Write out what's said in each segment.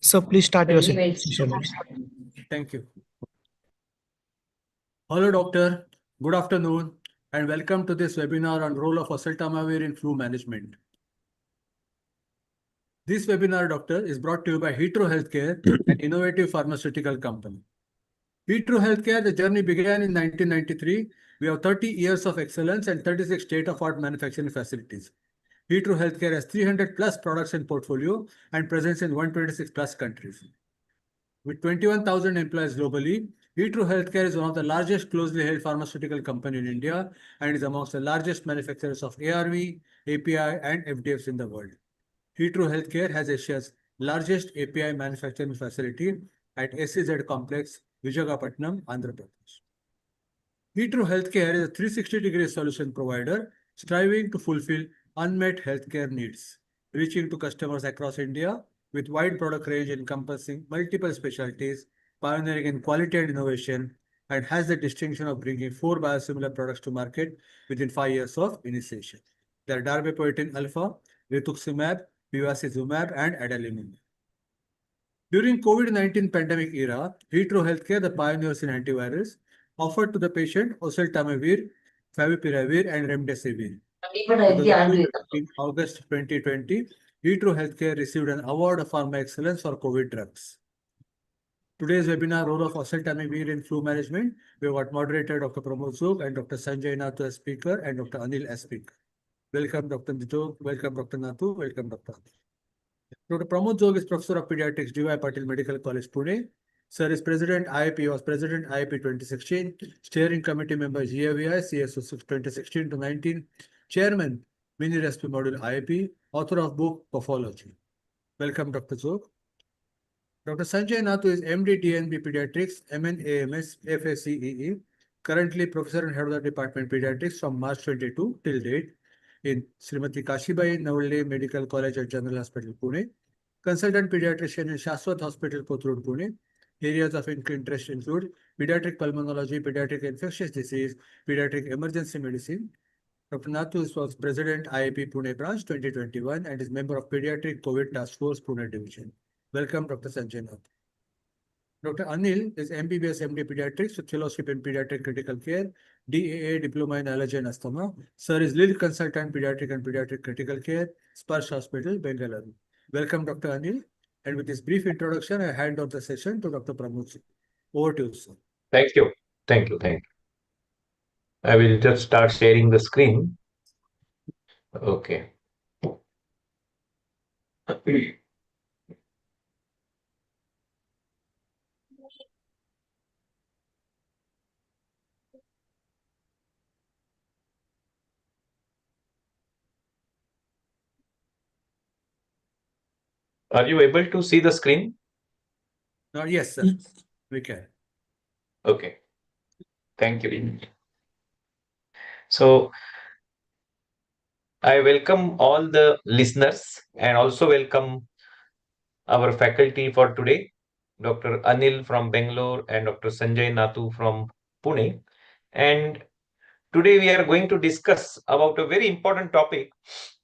So please start your session. Thank you. Hello, doctor. Good afternoon, and welcome to this webinar on role of Oseltamivir in flu management. This webinar, doctor, is brought to you by Hetero Healthcare, an innovative pharmaceutical company. Hetero Healthcare, the journey began in 1993. We have 30 years of excellence and 36 state-of-art manufacturing facilities. Hetero Healthcare has 300 plus products in portfolio and presence in 126 plus countries. With 21,000 employees globally, Hetero Healthcare is one of the largest closely held pharmaceutical company in India and is amongst the largest manufacturers of ARV, API, and FDFs in the world. Hetero Healthcare has Asia's largest API manufacturing facility at SEZ Complex, Visakhapatnam, Andhra Pradesh. Hetero Healthcare is a 360-degree solution provider striving to fulfill unmet healthcare needs, reaching to customers across India with wide product range encompassing multiple specialties, pioneering in quality and innovation, and has the distinction of bringing 4 biosimilar products to market within 5 years of initiation. They are darbepoetin alpha, rituximab, bevacizumab, and adalimumab. During COVID-19 pandemic era, Hetero Healthcare, the pioneers in antivirus, offered to the patient Oseltamivir, Favipiravir, and Remdesivir. In August 2020, Hetero Healthcare received an award of Pharma Excellence for COVID drugs. Today's webinar, role of Oseltamivir in flu management, we have got moderator Dr. Pramod Zog and Dr. Sanjay Nathu as speaker and Dr. Anil as speaker. Welcome, Dr. Zog. Welcome, Dr. Nathu. Welcome, Dr. Anil. Dr. Pramod Zog is Professor of Pediatrics, D.Y. Patil Medical College, Pune. Sir is President IIP, was President IIP 2016, Steering Committee Member GAVI, CSO 2016 to 19, Chairman, Mini Recipe Module IIP, author of book Pathology. Welcome, Dr. Zog. Dr. Sanjay Nathu is MD DNB Pediatrics, MN AMS, FACEE, currently Professor and Head of the Department Pediatrics from March 22 till date in Srimati Kashibai Navalle Medical College at General Hospital, Pune. Consultant Pediatrician in Shaswat Hospital, Kothurud, Pune. Areas of interest include pediatric pulmonology, pediatric infectious disease, pediatric emergency medicine. Dr. Nathu was President IIP Pune Branch 2021 and is member of Pediatric COVID Task Force Pune Division. Welcome, Dr. Sanjay Nathu. Dr. Anil is MBBS MD Pediatrics with Fellowship in Pediatric Critical Care, DAA Diploma in Allergy and Asthma. Sir is Lead Consultant Pediatric and Pediatric Critical Care, Sparsh Hospital, Bengaluru. Welcome, Dr. Anil. And with this brief introduction, I hand over the session to Dr. Pramod. Over to you, sir. Thank you. Thank you. Thank you. I will just start sharing the screen. Okay. Are you able to see the screen? Yes, sir. We can. Okay. Thank you. So, I welcome all the listeners and also welcome our faculty for today, Dr. Anil from Bangalore and Dr. Sanjay Nathu from Pune. And today we are going to discuss about a very important topic,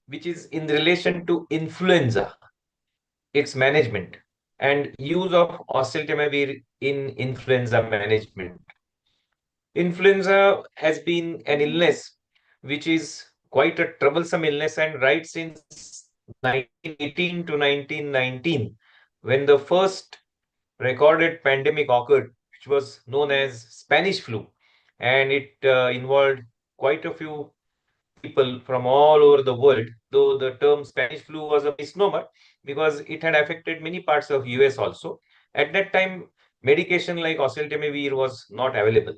which is in relation to influenza, its management, and use of oseltamivir in influenza management. Influenza has been an illness which is quite a troublesome illness, and right since 1918 to 1919, when the first recorded pandemic occurred, which was known as Spanish flu, and it involved quite a few people from all over the world, though the term Spanish flu was a misnomer because it had affected many parts of US also. At that time, medication like oseltamivir was not available,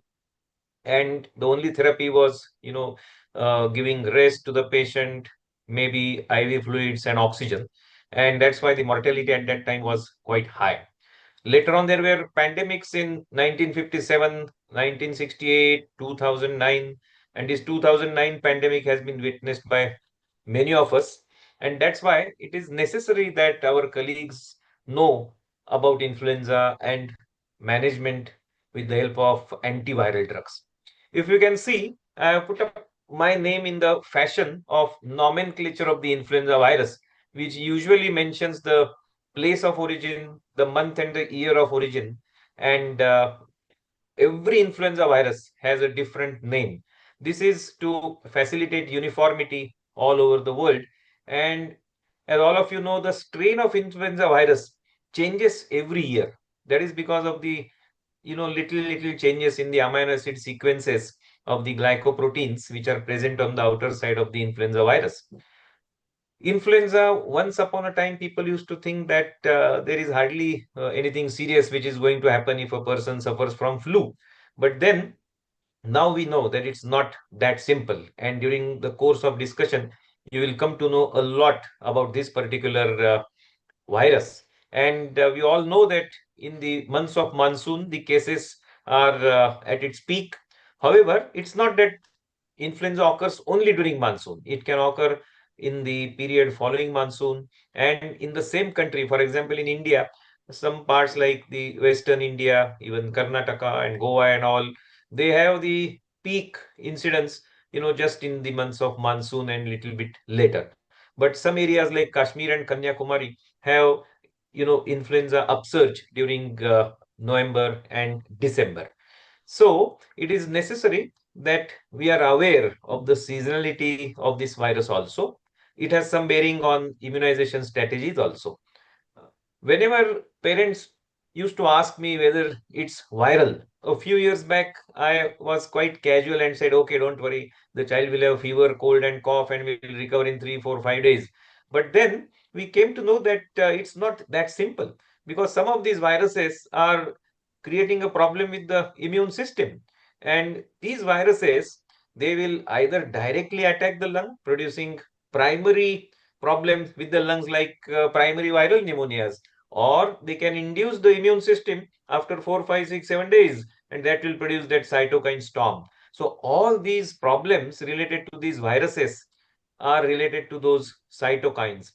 and the only therapy was, giving rest to the patient, maybe IV fluids and oxygen, and that's why the mortality at that time was quite high. Later on, there were pandemics in 1957, 1968, 2009, and this 2009 pandemic has been witnessed by many of us. And that's why it is necessary that our colleagues know about influenza and management with the help of antiviral drugs. If you can see, I have put up my name in the fashion of nomenclature of the influenza virus, which usually mentions the place of origin, the month and the year of origin. And every influenza virus has a different name. This is to facilitate uniformity all over the world. And as all of you know, the strain of influenza virus changes every year. That is because of the little changes in the amino acid sequences of the glycoproteins which are present on the outer side of the influenza virus. Influenza, once upon a time, people used to think that there is hardly anything serious which is going to happen if a person suffers from flu. But then now we know that it's not that simple. And during the course of discussion, you will come to know a lot about this particular virus. And we all know that in the months of monsoon, the cases are at its peak. However, it's not that influenza occurs only during monsoon. It can occur in the period following monsoon. And in the same country, for example, in India, some parts like the Western India, even Karnataka and Goa and all, they have the peak incidence, just in the months of monsoon and little bit later. But some areas like Kashmir and Kanyakumari have, influenza upsurge during November and December. So it is necessary that we are aware of the seasonality of this virus also. It has some bearing on immunization strategies also. Whenever parents used to ask me whether it's viral, a few years back, I was quite casual and said, okay, don't worry, the child will have fever, cold, and cough, and will recover in 3, 4, 5 days. But then we came to know that it's not that simple because some of these viruses are creating a problem with the immune system. And these viruses, they will either directly attack the lung, producing primary problems with the lungs like primary viral pneumonias, or they can induce the immune system after 4, 5, 6, 7 days, and that will produce that cytokine storm. So all these problems related to these viruses are related to those cytokines,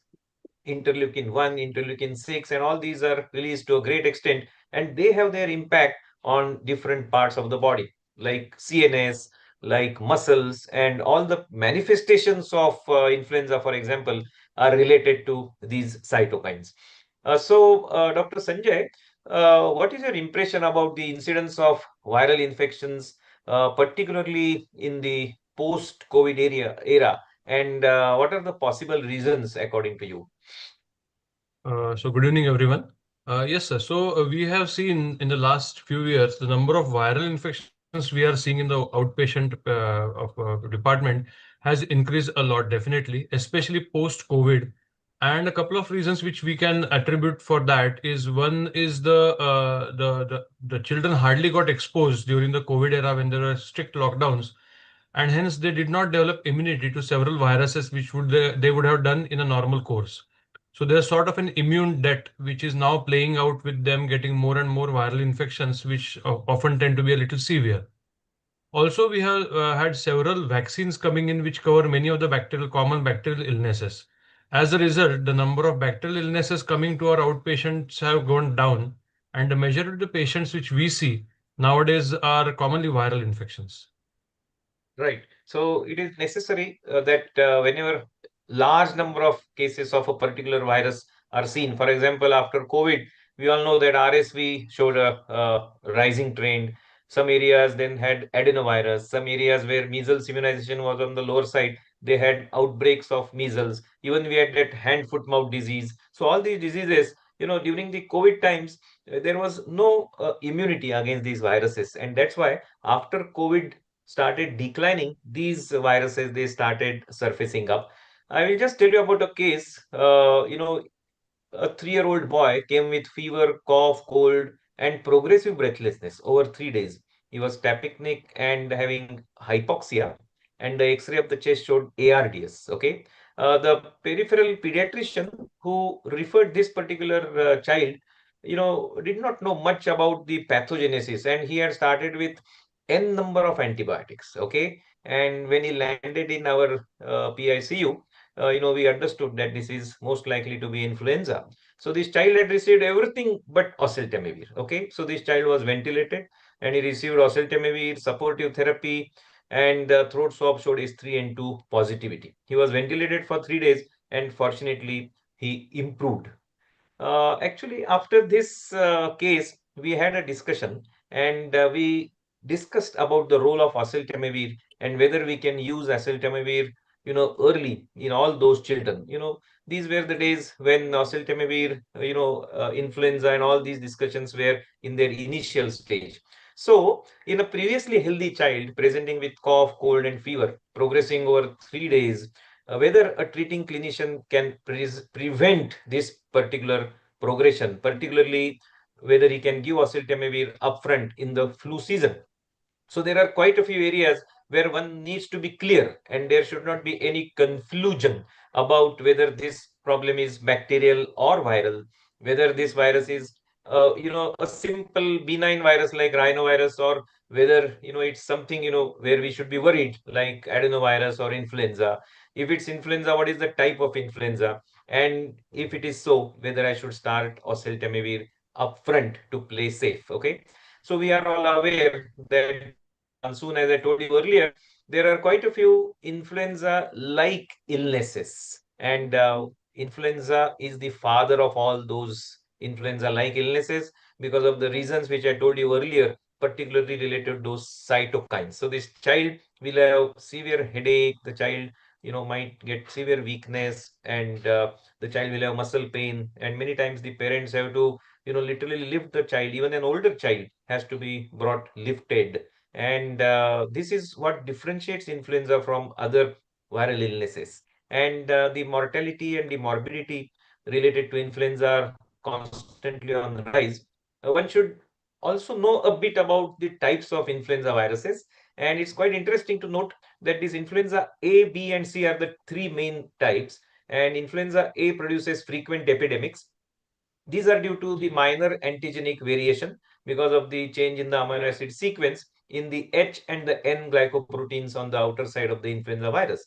interleukin 1, interleukin 6, and all these are released to a great extent, and they have their impact on different parts of the body, like CNS, like muscles, and all the manifestations of influenza, for example, are related to these cytokines. Dr. Sanjay, what is your impression about the incidence of viral infections, particularly in the post-COVID era, and what are the possible reasons according to you? So good evening, everyone. Yes, sir. So we have seen in the last few years the number of viral infections we are seeing in the outpatient department has increased a lot, definitely, especially post-COVID. And a couple of reasons which we can attribute for that is one is the children hardly got exposed during the COVID era when there were strict lockdowns, and hence they did not develop immunity to several viruses which they would have done in a normal course. So there's sort of an immune debt which is now playing out with them getting more and more viral infections, which often tend to be a little severe. Also, we have had several vaccines coming in which cover many of the common bacterial illnesses. As a result, the number of bacterial illnesses coming to our outpatients have gone down, and the majority of the patients which we see nowadays are commonly viral infections. Right. So it is necessary that whenever large number of cases of a particular virus are seen, for example, after COVID, we all know that RSV showed a rising trend. Some areas then had adenovirus. Some areas where measles immunization was on the lower side, they had outbreaks of measles. Even we had that hand, foot, mouth disease. So all these diseases, during the COVID times, there was no immunity against these viruses, and that's why after COVID started declining, these viruses they started surfacing up. I will just tell you about a case. A 3-year-old boy came with fever, cough, cold, and progressive breathlessness over 3 days. He was tachypneic and having hypoxia, and the X-ray of the chest showed ARDS. Okay, the peripheral pediatrician who referred this particular child, did not know much about the pathogenesis, and he had started with n number of antibiotics. Okay, and when he landed in our PICU, we understood that this is most likely to be influenza. So this child had received everything but Oseltamivir. Okay, so this child was ventilated and he received Oseltamivir, supportive therapy, and the throat swab showed H3N2 positivity. He was ventilated for 3 days, and fortunately, he improved. Actually, after this case, we had a discussion and we discussed about the role of oseltamivir and whether we can use oseltamivir, early in all those children. These were the days when oseltamivir, influenza and all these discussions were in their initial stage. So, in a previously healthy child presenting with cough, cold, and fever, progressing over 3 days, whether a treating clinician can prevent this particular progression, particularly whether he can give oseltamivir upfront in the flu season. So there are quite a few areas where one needs to be clear and there should not be any confusion about whether this problem is bacterial or viral, whether this virus is a simple benign virus like rhinovirus, or whether it's something where we should be worried like adenovirus or influenza. If it's influenza, what is the type of influenza? And if it is so, whether I should start oseltamivir upfront to play safe. Okay. So we are all aware that during the monsoon, as I told you earlier, there are quite a few influenza-like illnesses. And influenza is the father of all those influenza-like illnesses because of the reasons which I told you earlier, particularly related to those cytokines. So this child will have severe headache, the child, might get severe weakness, and the child will have muscle pain. And many times the parents have to literally lift the child. Even an older child has to be brought lifted. And this is what differentiates influenza from other viral illnesses. And the mortality and the morbidity related to influenza are constantly on the rise. One should also know a bit about the types of influenza viruses. And it's quite interesting to note that this influenza A, B, and C are the three main types. And influenza A produces frequent epidemics. These are due to the minor antigenic variation because of the change in the amino acid sequence in the H and the N glycoproteins on the outer side of the influenza virus.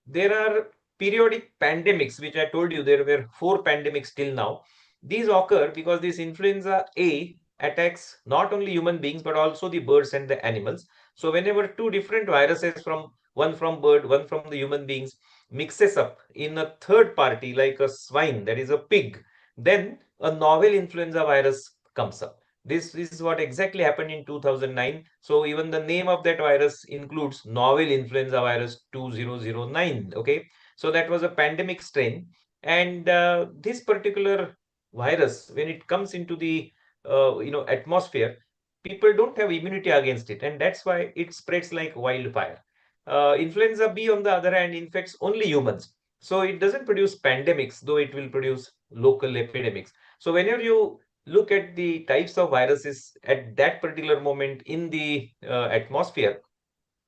There are periodic pandemics, which I told you there were 4 pandemics till now. These occur because this influenza A attacks not only human beings but also the birds and the animals. So whenever two different viruses, from one from bird, one from the human beings, mixes up in a third party like a swine, that is a pig, then a novel influenza virus comes up. This is what exactly happened in 2009. So even the name of that virus includes novel influenza virus 2009. Okay. So that was a pandemic strain. And this particular virus, when it comes into the atmosphere, people don't have immunity against it. And that's why it spreads like wildfire. Influenza B, on the other hand, infects only humans. So it doesn't produce pandemics, though it will produce local epidemics. So whenever you look at the types of viruses at that particular moment in the atmosphere,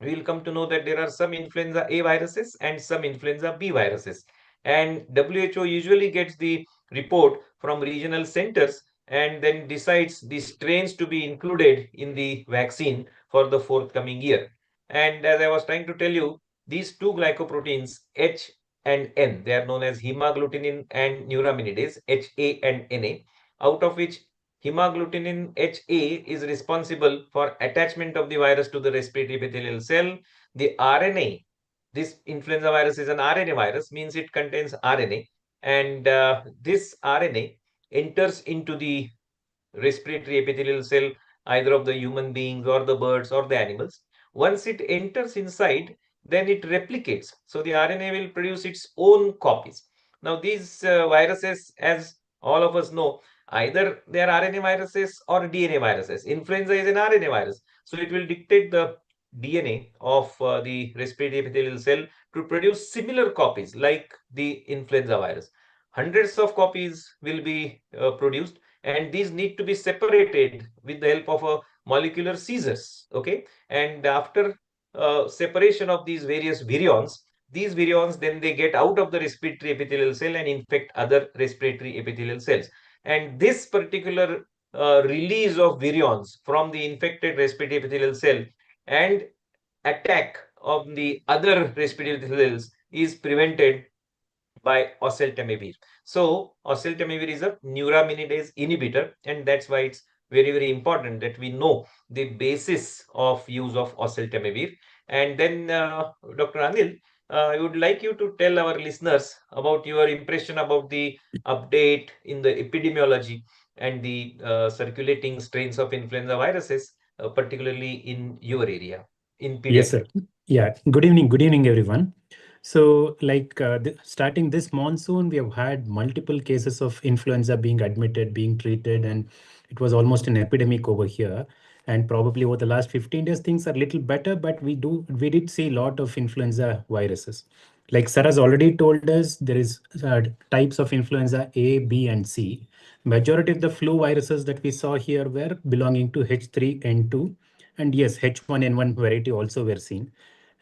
we will come to know that there are some influenza A viruses and some influenza B viruses. And WHO usually gets the report from regional centers and then decides the strains to be included in the vaccine for the forthcoming year. And as I was trying to tell you, these two glycoproteins, H and N, they are known as hemagglutinin and neuraminidase, HA and Na, out of which hemagglutinin HA is responsible for attachment of the virus to the respiratory epithelial cell. The RNA, this influenza virus is an RNA virus, means it contains RNA, and this RNA enters into the respiratory epithelial cell, either of the human beings or the birds or the animals. Once it enters inside, then it replicates. So the RNA will produce its own copies. Now, these viruses, as all of us know, either they are RNA viruses or DNA viruses. Influenza is an RNA virus. So it will dictate the DNA of the respiratory epithelial cell to produce similar copies like the influenza virus. Hundreds of copies will be produced, and these need to be separated with the help of a molecular scissors. Okay. And after separation of these various virions, these virions then they get out of the respiratory epithelial cell and infect other respiratory epithelial cells. And this particular release of virions from the infected respiratory epithelial cell and attack of the other respiratory epithelial cells is prevented by oseltamivir. So oseltamivir is a neuraminidase inhibitor, and that's why it's very, very important that we know the basis of use of oseltamivir. And then Dr. Anil, I would like you to tell our listeners about your impression about the update in the epidemiology and the circulating strains of influenza viruses, particularly in your area, in Yes, sir. pediatric. Yeah. Good evening, everyone. So, like starting this monsoon, we have had multiple cases of influenza being admitted, being treated, and it was almost an epidemic over here. And probably over the last 15 days, things are a little better, but we did see a lot of influenza viruses. Like Sarah's already told us, there is types of influenza A, B, and C. Majority of the flu viruses that we saw here were belonging to H3N2, and yes, H1N1 variety also were seen.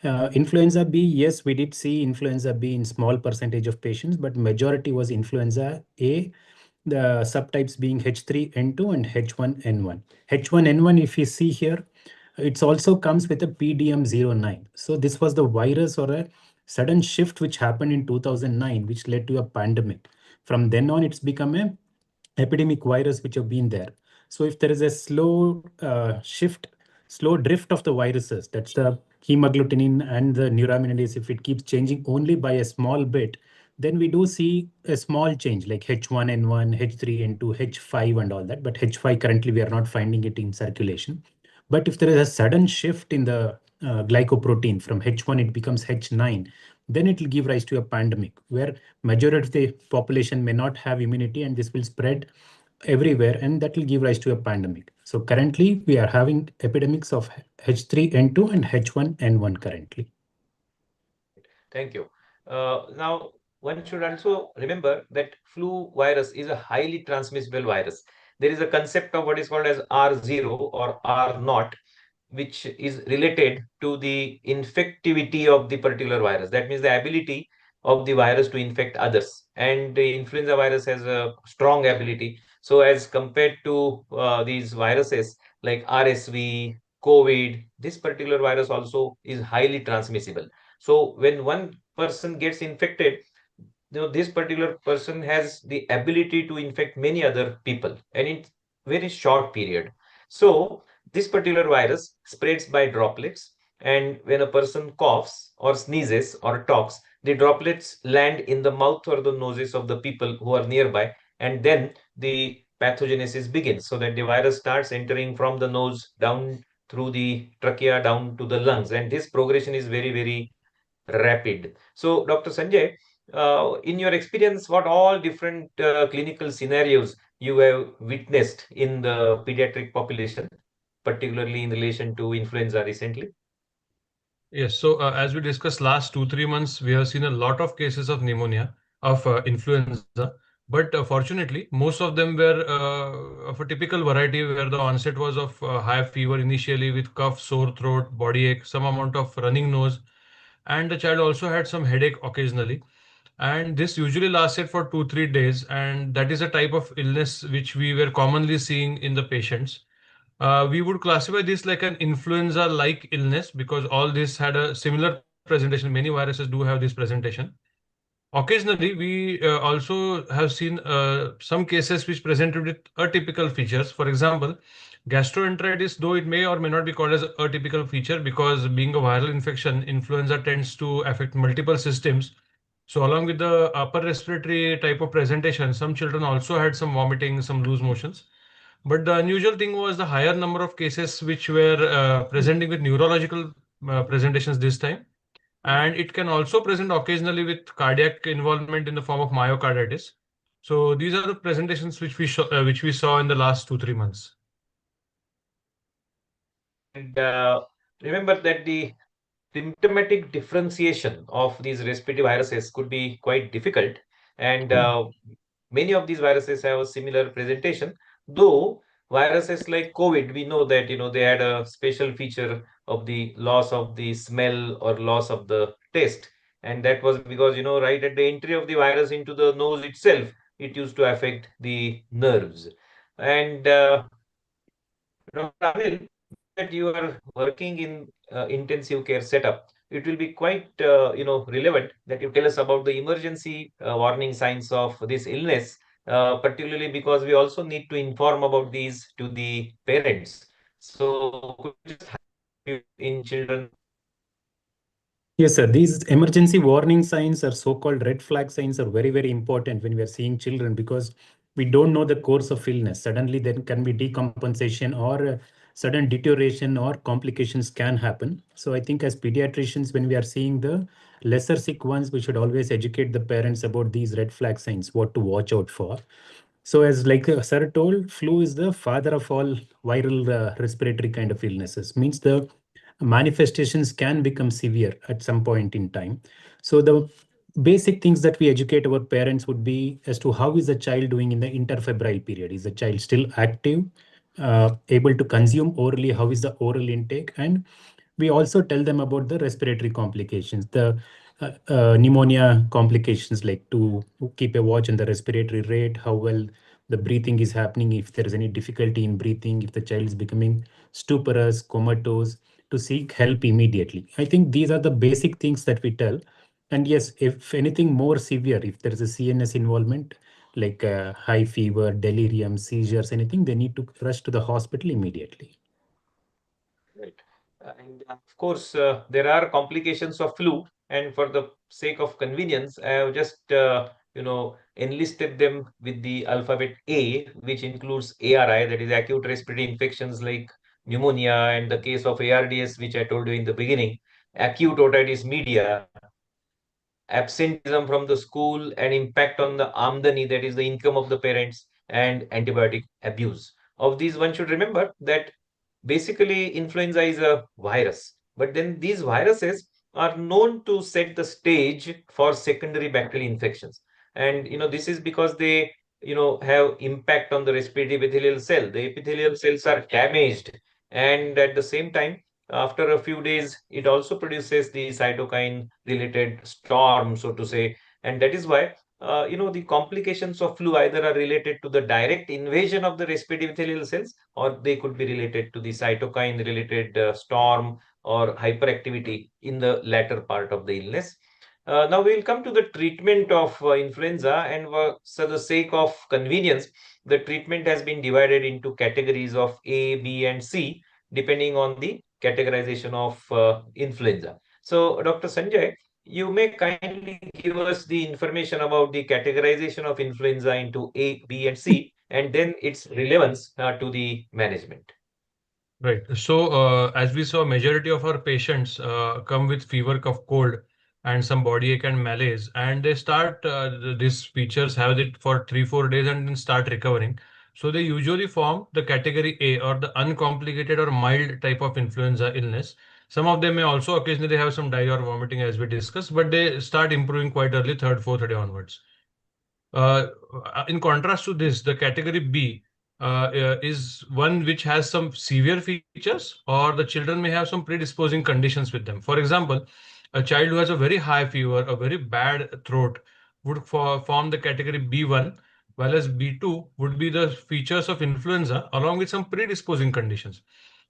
Influenza B, yes, we did see influenza B in small percentage of patients, but majority was influenza A, the subtypes being H3N2 and H1N1. H1N1, if you see here, it also comes with a PDM09. So this was the virus or a sudden shift which happened in 2009, which led to a pandemic. From then on, it's become a epidemic virus which have been there. So if there is a slow shift, slow drift of the viruses, that's the hemagglutinin and the neuraminidase, if it keeps changing only by a small bit, then we do see a small change like H1N1, H3N2, H5 and all that. But H5 currently we are not finding it in circulation. But if there is a sudden shift in the glycoprotein from H1, it becomes H9, then it will give rise to a pandemic where majority of the population may not have immunity and this will spread everywhere and that will give rise to a pandemic. So currently we are having epidemics of H3N2 and H1N1 currently. Thank you. Now, one should also remember that flu virus is a highly transmissible virus. There is a concept of what is called as R0 or R naught, which is related to the infectivity of the particular virus. That means the ability of the virus to infect others. And the influenza virus has a strong ability. So as compared to these viruses like RSV, COVID, this particular virus also is highly transmissible. So when one person gets infected, this particular person has the ability to infect many other people and in very short period. So this particular virus spreads by droplets, and when a person coughs or sneezes or talks, the droplets land in the mouth or the noses of the people who are nearby, and then the pathogenesis begins, so that the virus starts entering from the nose down through the trachea down to the lungs, and this progression is very, very rapid. So, Dr. Sanjay, in your experience, what all different clinical scenarios you have witnessed in the pediatric population, particularly in relation to influenza recently? Yes, so as we discussed last 2-3 months, we have seen a lot of cases of pneumonia, of influenza. But fortunately, most of them were of a typical variety where the onset was of high fever initially with cough, sore throat, body ache, some amount of running nose, and the child also had some headache occasionally. And this usually lasted for 2-3 days, and that is a type of illness which we were commonly seeing in the patients. We would classify this like an influenza-like illness because all this had a similar presentation. Many viruses do have this presentation. Occasionally, we also have seen some cases which presented with atypical features. For example, gastroenteritis, though it may or may not be called as a atypical feature because being a viral infection, influenza tends to affect multiple systems. So along with the upper respiratory type of presentation, some children also had some vomiting, some loose motions. But the unusual thing was the higher number of cases which were presenting with neurological presentations this time. And it can also present occasionally with cardiac involvement in the form of myocarditis. So these are the presentations which we saw in the last 2-3 months. And remember that the symptomatic differentiation of these respiratory viruses could be quite difficult. And many of these viruses have a similar presentation, though viruses like COVID, we know that, they had a special feature of the loss of the smell or loss of the taste. And that was because, right at the entry of the virus into the nose itself, it used to affect the nerves. And Dr. Anil, that you are working in intensive care setup, it will be quite relevant that you tell us about the emergency warning signs of this illness, particularly because we also need to inform about these to the parents. So could you just highlight in children? Yes, sir. These emergency warning signs or so-called red flag signs are very, very important when we are seeing children because we don't know the course of illness. Suddenly, there can be decompensation or sudden deterioration or complications can happen. So I think as pediatricians, when we are seeing the lesser sick ones, we should always educate the parents about these red flag signs, what to watch out for. So as like sir told, flu is the father of all viral respiratory kind of illnesses. Means the manifestations can become severe at some point in time. So the basic things that we educate our parents would be as to how is the child doing in the interfebrile period. Is the child still active, able to consume orally? How is the oral intake? And we also tell them about the respiratory complications, the pneumonia complications, like to keep a watch on the respiratory rate, how well the breathing is happening, if there is any difficulty in breathing, if the child is becoming stuporous, comatose, to seek help immediately. I think these are the basic things that we tell. And yes, if anything more severe, if there is a CNS involvement, like high fever, delirium, seizures, anything, they need to rush to the hospital immediately. Right. And of course, there are complications of flu, and for the sake of convenience, I have just enlisted them with the alphabet A, which includes ARI, that is acute respiratory infections like pneumonia, and the case of ARDS, which I told you in the beginning, acute otitis media, absenteeism from the school, and impact on the amdani, that is the income of the parents, and antibiotic abuse. Of these, one should remember that basically influenza is a virus, but then these viruses are known to set the stage for secondary bacterial infections. And this is because they have impact on the respiratory epithelial cell. The epithelial cells are damaged, and at the same time, after a few days, it also produces the cytokine related storm, so to say. And that is why the complications of flu either are related to the direct invasion of the respiratory epithelial cells, or they could be related to the cytokine related storm or hyperactivity in the latter part of the illness. Now we will come to the treatment of influenza, and for the sake of convenience, the treatment has been divided into categories of A, B, and C, depending on the categorization of influenza. So, Dr. Sanjay, you may kindly give us the information about the categorization of influenza into A, B, and C, and then its relevance to the management. Right. So, as we saw, majority of our patients come with fever, cough, cold, and some body ache and malaise, and they start these features, have it for 3-4 days, and then start recovering. So they usually form the category A, or the uncomplicated or mild type of influenza illness. Some of them may also occasionally have some diarrhea or vomiting, as we discussed, but they start improving quite early, third, fourth day onwards. In contrast to this, the category B is one which has some severe features, or the children may have some predisposing conditions with them. For example, a child who has a very high fever, a very bad throat, would form the category B1, while as B2 would be the features of influenza along with some predisposing conditions.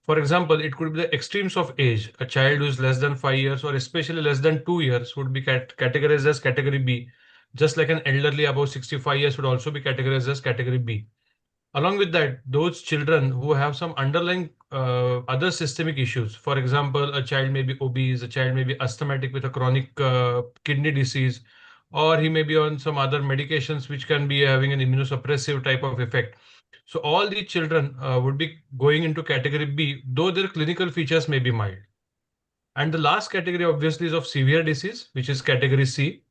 For example, it could be the extremes of age. A child who is less than 5 years or especially less than 2 years would be categorized as category B, just like an elderly above 65 years would also be categorized as category B. Along with that, those children who have some underlying other systemic issues, for example, a child may be obese, a child may be asthmatic with a chronic kidney disease, or he may be on some other medications which can be having an immunosuppressive type of effect. So all these children would be going into category B, though their clinical features may be mild. And the last category obviously is of severe disease, which is category C.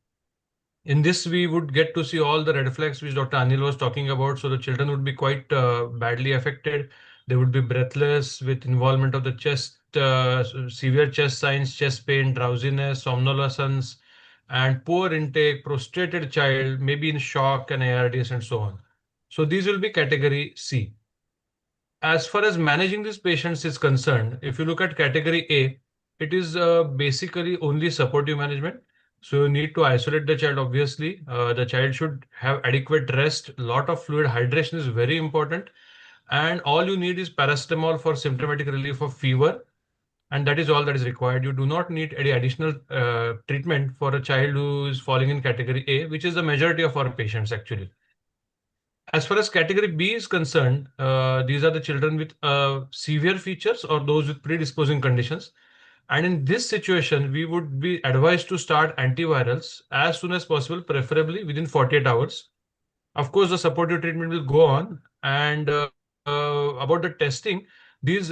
In this, we would get to see all the red flags which Dr. Anil was talking about. So the children would be quite badly affected. They would be breathless with involvement of the chest, severe chest signs, chest pain, drowsiness, somnolence, and poor intake, prostrated child, maybe in shock and ARDS and so on. So these will be category C. As far as managing these patients is concerned, if you look at category A, it is basically only supportive management. So you need to isolate the child, obviously. The child should have adequate rest. Lot of fluid hydration is very important. And all you need is paracetamol for symptomatic relief of fever. And that is all that is required. You do not need any additional treatment for a child who is falling in category A, which is the majority of our patients actually. As far as category B is concerned, these are the children with severe features or those with predisposing conditions. And in this situation, we would be advised to start antivirals as soon as possible, preferably within 48 hours. Of course, the supportive treatment will go on. And about the testing, these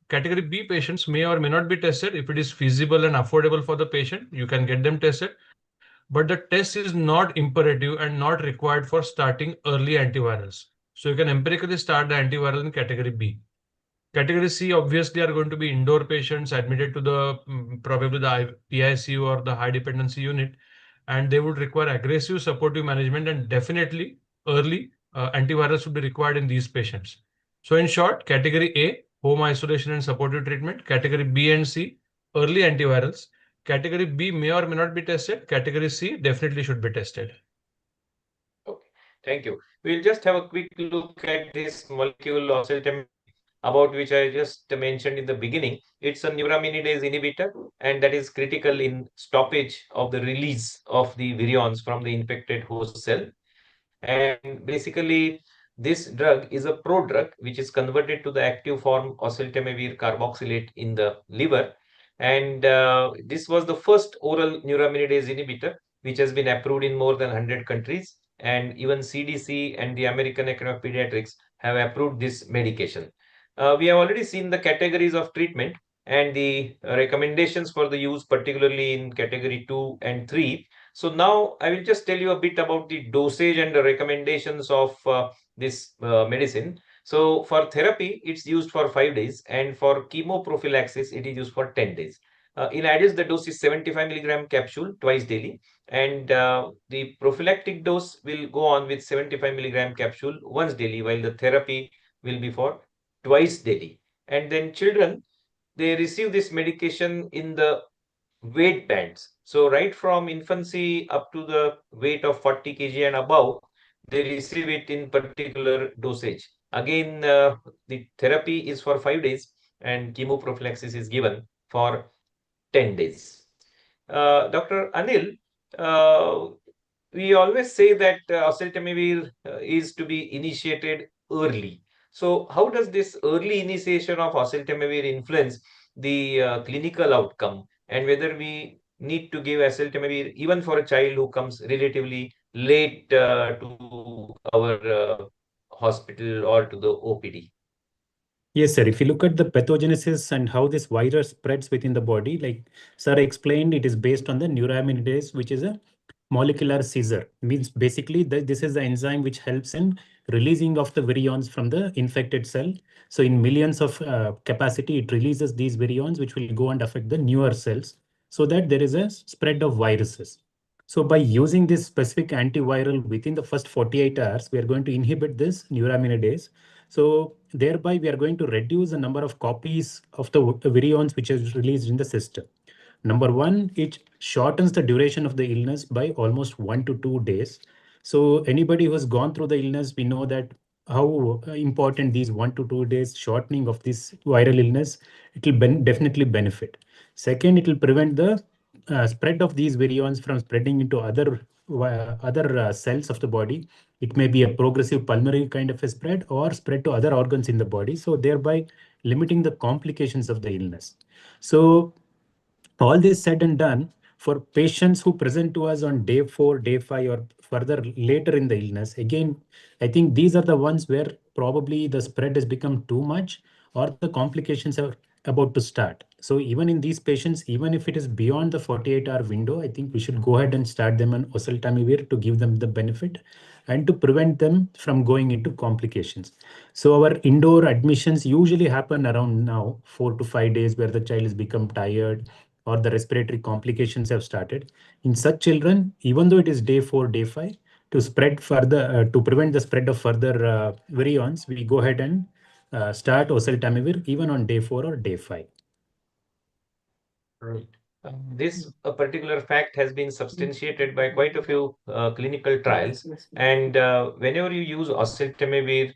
category B patients may or may not be tested. If it is feasible and affordable for the patient, you can get them tested. But the test is not imperative and not required for starting early antivirals. So you can empirically start the antiviral in category B. Category C obviously are going to be indoor patients admitted to the probably the PICU or the high dependency unit, and they would require aggressive supportive management, and definitely early antivirals would be required in these patients. So in short, category A, home isolation and supportive treatment. Category B and C, early antivirals. Category B may or may not be tested. Category C definitely should be tested. Okay, thank you. We'll just have a quick look at this molecule oseltamivir, about which I just mentioned in the beginning. It's a neuraminidase inhibitor, and that is critical in stoppage of the release of the virions from the infected host cell. And basically, this drug is a prodrug which is converted to the active form oseltamivir carboxylate in the liver. And this was the first oral neuraminidase inhibitor which has been approved in more than 100 countries. And even CDC and the American Academy of Pediatrics have approved this medication. We have already seen the categories of treatment and the recommendations for the use, particularly in category 2 and 3. So now I will just tell you a bit about the dosage and the recommendations of this medicine. So for therapy, it's used for 5 days, and for chemoprophylaxis, it is used for 10 days. In adults, the dose is 75 milligram capsule twice daily, and the prophylactic dose will go on with 75 milligram capsule once daily, while the therapy will be for twice daily. And then children, they receive this medication in the weight bands. So right from infancy up to the weight of 40 kg and above, they receive it in particular dosage. Again, the therapy is for 5 days and chemoprophylaxis is given for 10 days. Dr. Anil, we always say that oseltamivir is to be initiated early. So how does this early initiation of oseltamivir influence the clinical outcome, and whether we need to give oseltamivir even for a child who comes relatively late to our hospital or to the OPD? Yes, sir. If you look at the pathogenesis and how this virus spreads within the body, like sir explained, it is based on the neuraminidase, which is a molecular scissor. Means basically this is the enzyme which helps in releasing of the virions from the infected cell. So in millions of capacity, it releases these virions, which will go and affect the newer cells, so that there is a spread of viruses. So by using this specific antiviral within the first 48 hours, we are going to inhibit this neuraminidase. So thereby we are going to reduce the number of copies of the virions which is released in the system. Number one, it shortens the duration of the illness by almost 1 to 2 days. So anybody who has gone through the illness, we know that how important these 1 to 2 days shortening of this viral illness, it will definitely benefit. Second, it will prevent the spread of these virions from spreading into other cells of the body. It may be a progressive pulmonary kind of a spread or spread to other organs in the body, so thereby limiting the complications of the illness. So all this said and done, for patients who present to us on day 4, day 5, or further later in the illness, again, I think these are the ones where probably the spread has become too much or the complications are about to start. So even in these patients, even if it is beyond the 48-hour window, I think we should go ahead and start them on oseltamivir to give them the benefit and to prevent them from going into complications. So our indoor admissions usually happen around now 4 to 5 days, where the child has become tired or the respiratory complications have started. In such children, even though it is day 4, day 5, to spread further, to prevent the spread of further virions, we go ahead and start oseltamivir even on day 4 or day 5. Right. This particular fact has been substantiated by quite a few clinical trials. And whenever you use oseltamivir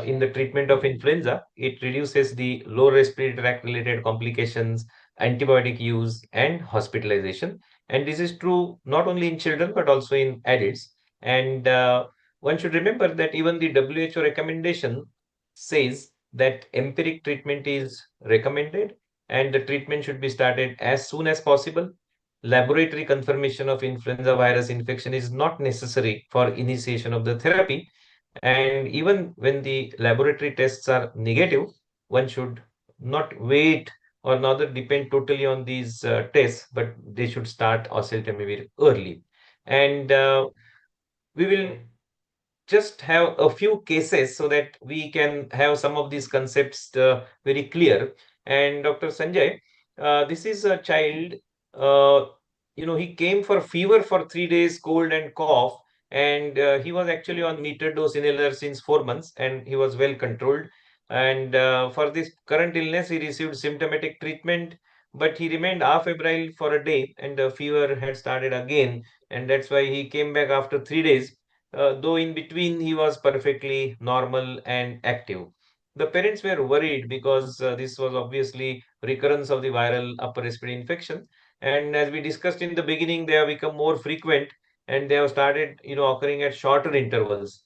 in the treatment of influenza, it reduces the low respiratory tract related complications, antibiotic use, and hospitalization. And this is true not only in children but also in adults. And one should remember that even the WHO recommendation says that empiric treatment is recommended and the treatment should be started as soon as possible. Laboratory confirmation of influenza virus infection is not necessary for initiation of the therapy. And even when the laboratory tests are negative, one should not wait or rather depend totally on these tests, but they should start oseltamivir early. And we will just have a few cases so that we can have some of these concepts very clear. And Dr. Sanjay, this is a child, uh, he came for fever for 3 days, cold and cough, and he was actually on metered dose inhaler since 4 months, and he was well controlled. And for this current illness, he received symptomatic treatment, but he remained afebrile for a day, and the fever had started again, and that's why he came back after 3 days, though in between he was perfectly normal and active. The parents were worried because this was obviously recurrence of the viral upper respiratory infection. And as we discussed in the beginning, they have become more frequent and they have started, occurring at shorter intervals.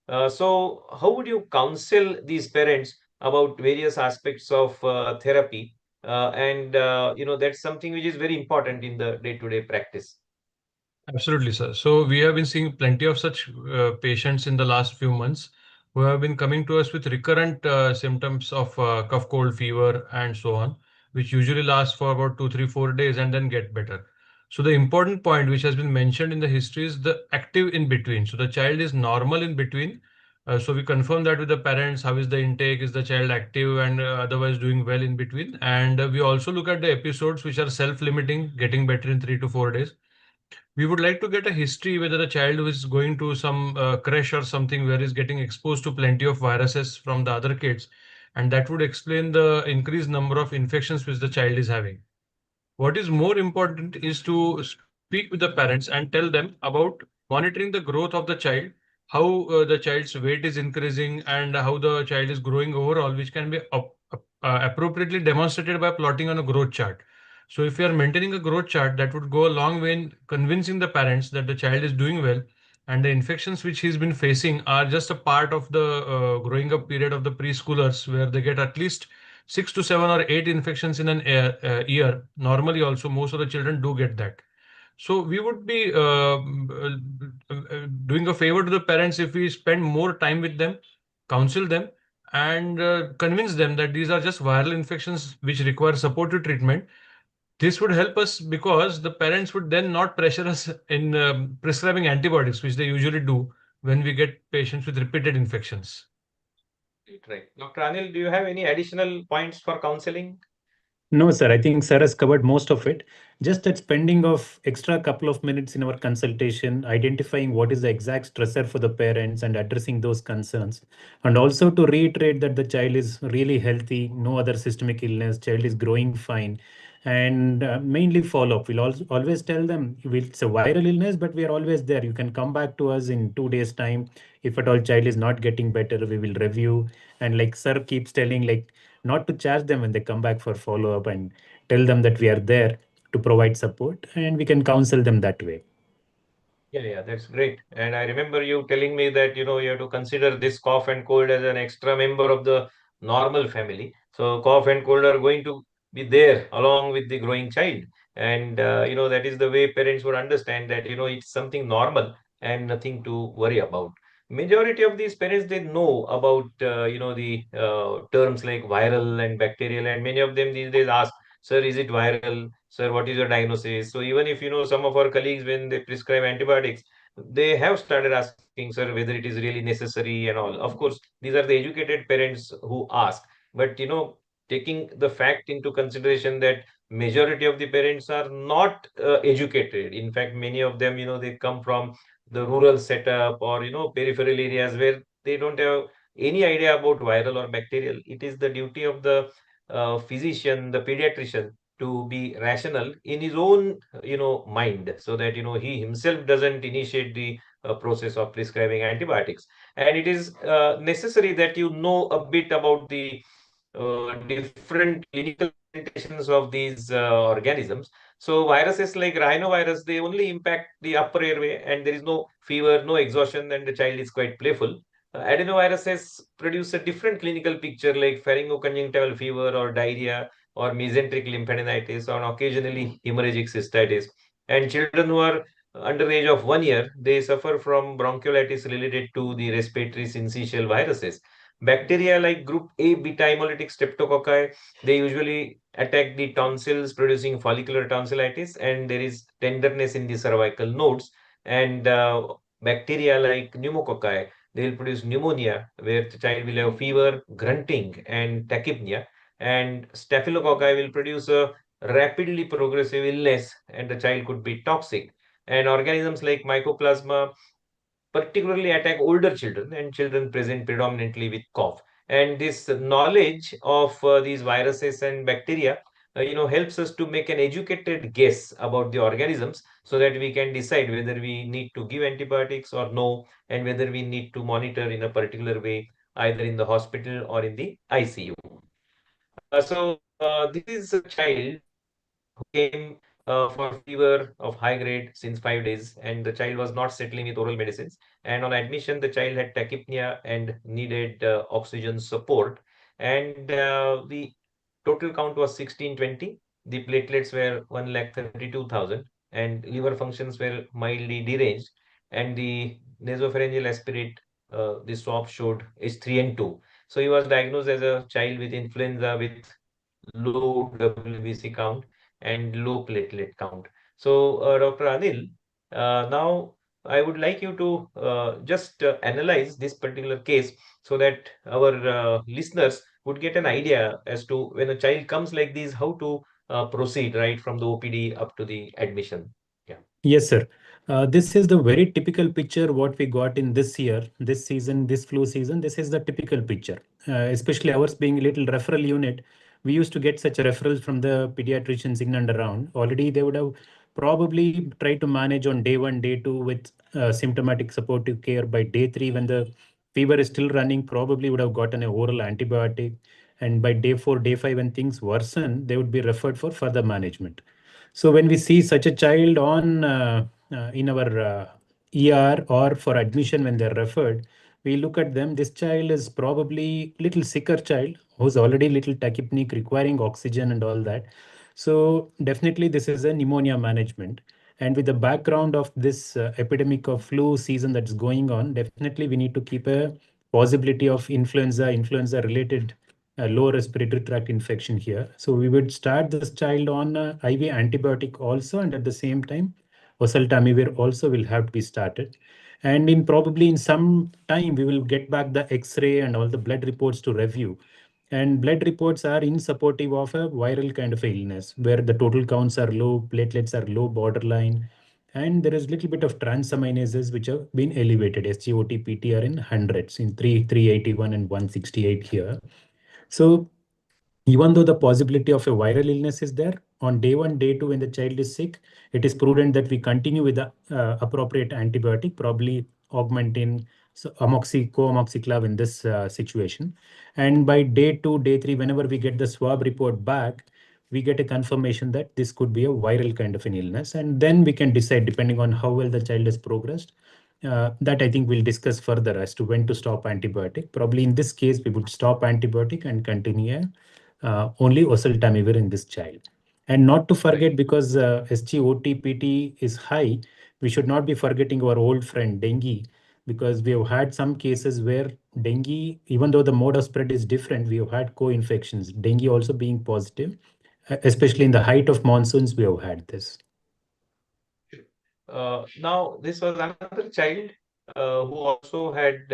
So how would you counsel these parents about various aspects of therapy? That's something which is very important in the day-to-day practice. Absolutely, sir. So we have been seeing plenty of such patients in the last few months who have been coming to us with recurrent symptoms of cough, cold, fever, and so on, which usually last for about 2, 3, 4 days and then get better. So the important point which has been mentioned in the history is the active in between. So the child is normal in between. So we confirm that with the parents. How is the intake? Is the child active and otherwise doing well in between? And we also look at the episodes which are self-limiting, getting better in 3 to 4 days. We would like to get a history whether a child who is going to some crash or something where he's getting exposed to plenty of viruses from the other kids, and that would explain the increased number of infections which the child is having. What is more important is to speak with the parents and tell them about monitoring the growth of the child, how the child's weight is increasing, and how the child is growing overall, which can be appropriately demonstrated by plotting on a growth chart. So, if you are maintaining a growth chart, that would go a long way in convincing the parents that the child is doing well and the infections which he's been facing are just a part of the growing up period of the preschoolers, where they get at least 6 to 7 or 8 infections in an year. Normally, also, most of the children do get that. So we would be doing a favor to the parents if we spend more time with them, counsel them, and convince them that these are just viral infections which require supportive treatment. This would help us because the parents would then not pressure us in prescribing antibiotics, which they usually do when we get patients with repeated infections. Right. Dr. Anil, do you have any additional points for counseling? No, sir. I think sir has covered most of it. Just that spending of extra couple of minutes in our consultation, identifying what is the exact stressor for the parents and addressing those concerns. And also to reiterate that the child is really healthy, no other systemic illness, child is growing fine. And mainly follow up. We'll also always tell them it's a viral illness, but we are always there. You can come back to us in 2 days' time. If at all child is not getting better, we will review. And like sir keeps telling, like not to charge them when they come back for follow up, and tell them that we are there to provide support and we can counsel them that way. Yeah, that's great. And I remember you telling me that, you have to consider this cough and cold as an extra member of the normal family. So cough and cold are going to be there along with the growing child. And, that is the way parents would understand that, it's something normal and nothing to worry about. Majority of these parents, they know about, the terms like viral and bacterial, and many of them these days ask, sir, is it viral? Sir, what is your diagnosis? So even if some of our colleagues, when they prescribe antibiotics, they have started asking, sir, whether it is really necessary and all. Of course, these are the educated parents who ask. But taking the fact into consideration that majority of the parents are not educated. In fact, many of them, they come from the rural setup or peripheral areas where they don't have any idea about viral or bacterial. It is the duty of the physician, the pediatrician, to be rational in his own mind, so that he himself doesn't initiate the process of prescribing antibiotics. And it is necessary that you know a bit about the different clinical presentations of these organisms. So viruses like rhinovirus, they only impact the upper airway, and there is no fever, no exhaustion, and the child is quite playful. Adenoviruses produce a different clinical picture like pharyngoconjunctival fever or diarrhea or mesenteric lymphadenitis, or occasionally hemorrhagic cystitis. And children who are under the age of 1 year, they suffer from bronchiolitis related to the respiratory syncytial viruses. Bacteria like group A beta hemolytic streptococci, they usually attack the tonsils, producing follicular tonsillitis, and there is tenderness in the cervical nodes. And bacteria like pneumococci, they will produce pneumonia, where the child will have fever, grunting, and tachypnea. And staphylococci will produce a rapidly progressive illness, and the child could be toxic. And organisms like mycoplasma particularly attack older children and children present predominantly with cough. And this knowledge of these viruses and bacteria, helps us to make an educated guess about the organisms, so that we can decide whether we need to give antibiotics or no, and whether we need to monitor in a particular way, either in the hospital or in the ICU. This is a child came for fever of high grade since 5 days, and the child was not settling with oral medicines. And on admission, the child had tachypnea and needed oxygen support. And the total count was 1620. The platelets were 1,32,000, and liver functions were mildly deranged. And the nasopharyngeal aspirate, the swab showed H3 and 2. So he was diagnosed as a child with influenza with low WBC count and low platelet count. So, Dr. Anil, now I would like you to just analyze this particular case, so that our listeners would get an idea as to when a child comes like this, how to proceed right from the OPD up to the admission. Yeah. Yes, sir. This is the very typical picture what we got in this year, this season, this flu season. This is the typical picture, especially ours being a little referral unit. We used to get such referrals from the pediatricians in and around. Already they would have probably tried to manage on day one, day two with symptomatic supportive care. By day three, when the fever is still running, probably would have gotten an oral antibiotic. And by day four, day five, when things worsen, they would be referred for further management. So when we see such a child on in our ER or for admission when they're referred, we look at them. This child is probably little sicker child who's already little tachypneic, requiring oxygen and all that. So definitely this is a pneumonia management. And with the background of this epidemic of flu season that's going on, definitely we need to keep a possibility of influenza related lower respiratory tract infection here. So we would start this child on IV antibiotic also, and at the same time, Oseltamivir also will have to be started. And in probably in some time, we will get back the X-ray and all the blood reports to review. And blood reports are in supportive of a viral kind of illness, where the total counts are low, platelets are low, borderline, and there is little bit of transaminases which have been elevated. SGOT, PT are in hundreds, in 381 and 168 here. So even though the possibility of a viral illness is there, on day one, day two, when the child is sick, it is prudent that we continue with the appropriate antibiotic, probably augmentin, so co-amoxiclav in this situation. And by day two, day three, whenever we get the swab report back, we get a confirmation that this could be a viral kind of an illness. And then we can decide, depending on how well the child has progressed, that I think we'll discuss further as to when to stop antibiotic. Probably in this case, we would stop antibiotic and continue only oseltamivir in this child. And not to forget, because SGOT-PT is high, we should not be forgetting our old friend dengue, because we have had some cases where dengue, even though the mode of spread is different, we have had co-infections, dengue also being positive, especially in the height of monsoons, we have had this. Now, this was another child who also had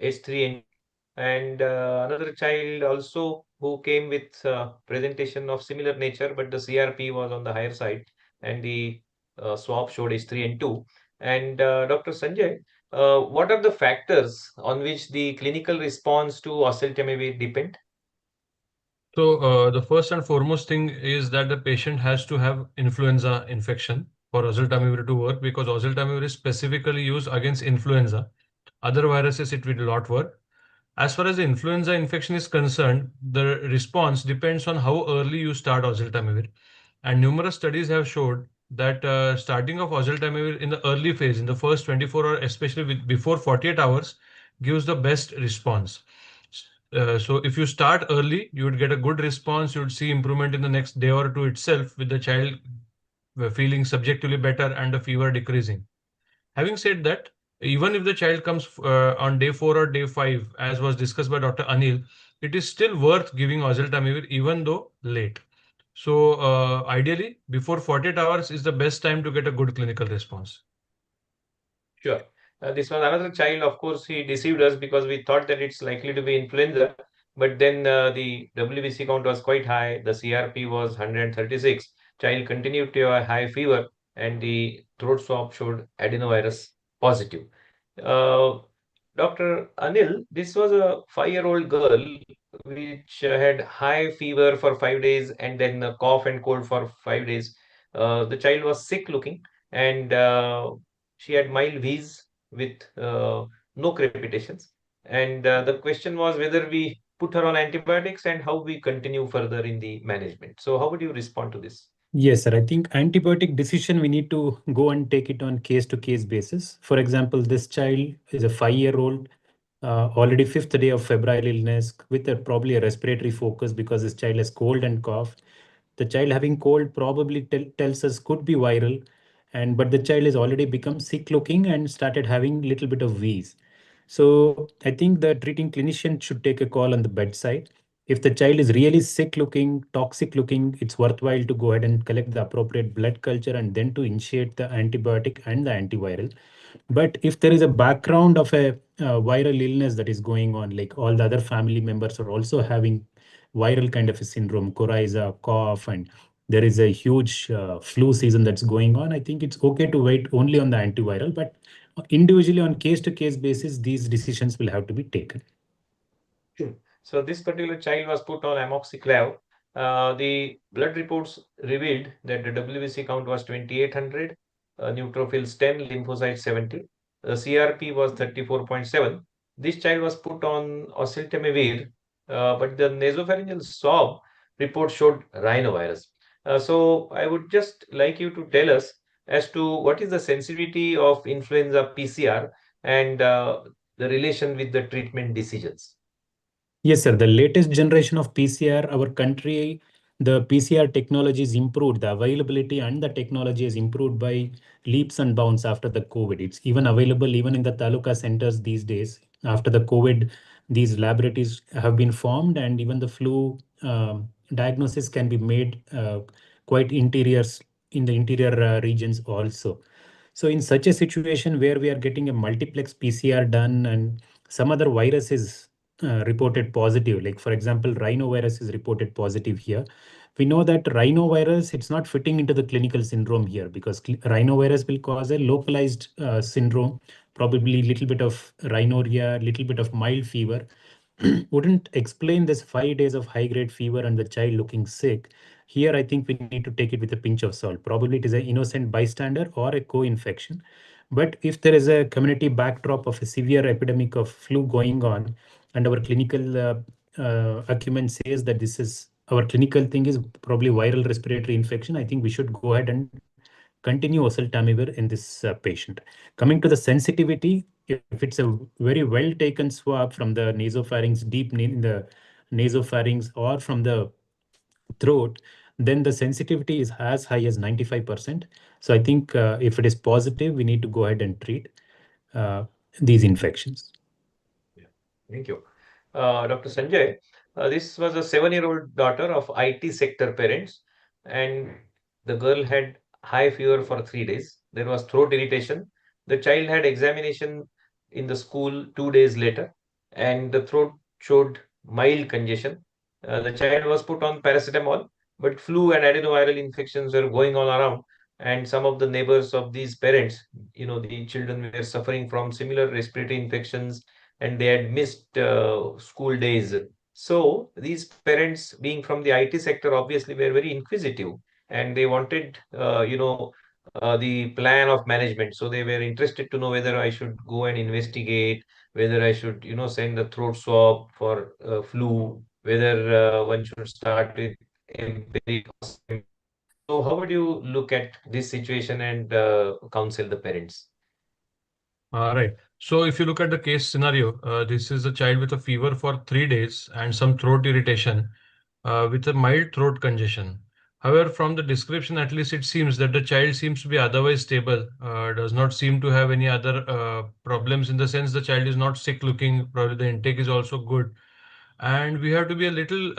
H3 and another child also who came with presentation of similar nature, but the CRP was on the higher side, and the swab showed H3 and 2. And Dr. Sanjay, what are the factors on which the clinical response to oseltamivir depend? So the first and foremost thing is that the patient has to have influenza infection for oseltamivir to work, because oseltamivir is specifically used against influenza. Other viruses, it will not work. As far as the influenza infection is concerned, the response depends on how early you start oseltamivir. And numerous studies have showed that starting of oseltamivir in the early phase, in the first 24 or especially before 48 hours, gives the best response. So if you start early, you would get a good response. You would see improvement in the next day or two itself, with the child feeling subjectively better and the fever decreasing. Having said that, even if the child comes on day 4 or day 5, as was discussed by Dr. Anil, it is still worth giving oseltamivir even though late. So ideally, before 48 hours is the best time to get a good clinical response. Sure. This was another child. Of course, he deceived us because we thought that it's likely to be influenza. But then the WBC count was quite high. The CRP was 136. Child continued to have a high fever, and the throat swab showed adenovirus positive. Uh, Dr. Anil, this was a 5-year-old girl which had high fever for 5 days and then a cough and cold for 5 days. The child was sick looking, and she had mild wheeze with no crepitations. And the question was whether we put her on antibiotics and how we continue further in the management. So, how would you respond to this? Yes, sir. I think antibiotic decision, we need to go and take it on case to case basis. For example, this child is a 5-year-old, already fifth day of febrile illness with probably a respiratory focus because this child has cold and cough. The child having cold probably tells us could be viral, and but the child has already become sick looking and started having little bit of wheeze. So I think the treating clinician should take a call on the bedside. If the child is really sick looking, toxic looking, it's worthwhile to go ahead and collect the appropriate blood culture and then to initiate the antibiotic and the antiviral. But if there is a background of a viral illness that is going on, like all the other family members are also having viral kind of a syndrome, coryza, cough, and there is a huge flu season that's going on, I think it's okay to wait only on the antiviral. But individually on case to case basis, these decisions will have to be taken. Sure. So this particular child was put on amoxiclav. The blood reports revealed that the WBC count was 2800, neutrophils 10, lymphocytes 70. The CRP was 34.7. This child was put on oseltamivir, but the nasopharyngeal swab report showed rhinovirus. So I would just like you to tell us as to what is the sensitivity of influenza PCR and the relation with the treatment decisions. Yes, sir. The latest generation of PCR, our country, the PCR technology is improved. The availability and the technology is improved by leaps and bounds after the COVID. It's even available even in the taluka centers these days. After the COVID, these laboratories have been formed, and even the flu diagnosis can be made quite interiors in the interior regions also. So in such a situation where we are getting a multiplex PCR done and some other virus is reported positive, like for example, rhinovirus is reported positive here. We know that rhinovirus, it's not fitting into the clinical syndrome here because rhinovirus will cause a localized syndrome, probably little bit of rhinorrhea, little bit of mild fever. Wouldn't explain this 5 days of high grade fever and the child looking sick. Here, I think we need to take it with a pinch of salt. Probably it is an innocent bystander or a co-infection. But if there is a community backdrop of a severe epidemic of flu going on, and our clinical acumen says that this is our clinical thing is probably viral respiratory infection, I think we should go ahead and continue oseltamivir in this patient. Coming to the sensitivity, if it's a very well taken swab from the nasopharynx, deep in the nasopharynx or from the throat, then the sensitivity is as high as 95%. So I think if it is positive, we need to go ahead and treat uh, these infections. Yeah. Thank you. Dr. Sanjay, this was a 7-year-old daughter of IT sector parents, and the girl had high fever for 3 days. There was throat irritation. The child had examination in the school 2 days later, and the throat showed mild congestion. The child was put on paracetamol, but flu and adenoviral infections were going all around, and some of the neighbors of these parents, the children were suffering from similar respiratory infections and they had missed school days. So these parents, being from the IT sector, obviously were very inquisitive and they wanted, the plan of management. So they were interested to know whether I should go and investigate, whether I should, send the throat swab for flu, whether one should start with empiric. So how would you look at this situation and counsel the parents? Right. So if you look at the case scenario, this is a child with a fever for 3 days and some throat irritation with a mild throat congestion. However, from the description, at least it seems that the child seems to be otherwise stable, does not seem to have any other problems, in the sense the child is not sick looking, probably the intake is also good. And we have to be a little,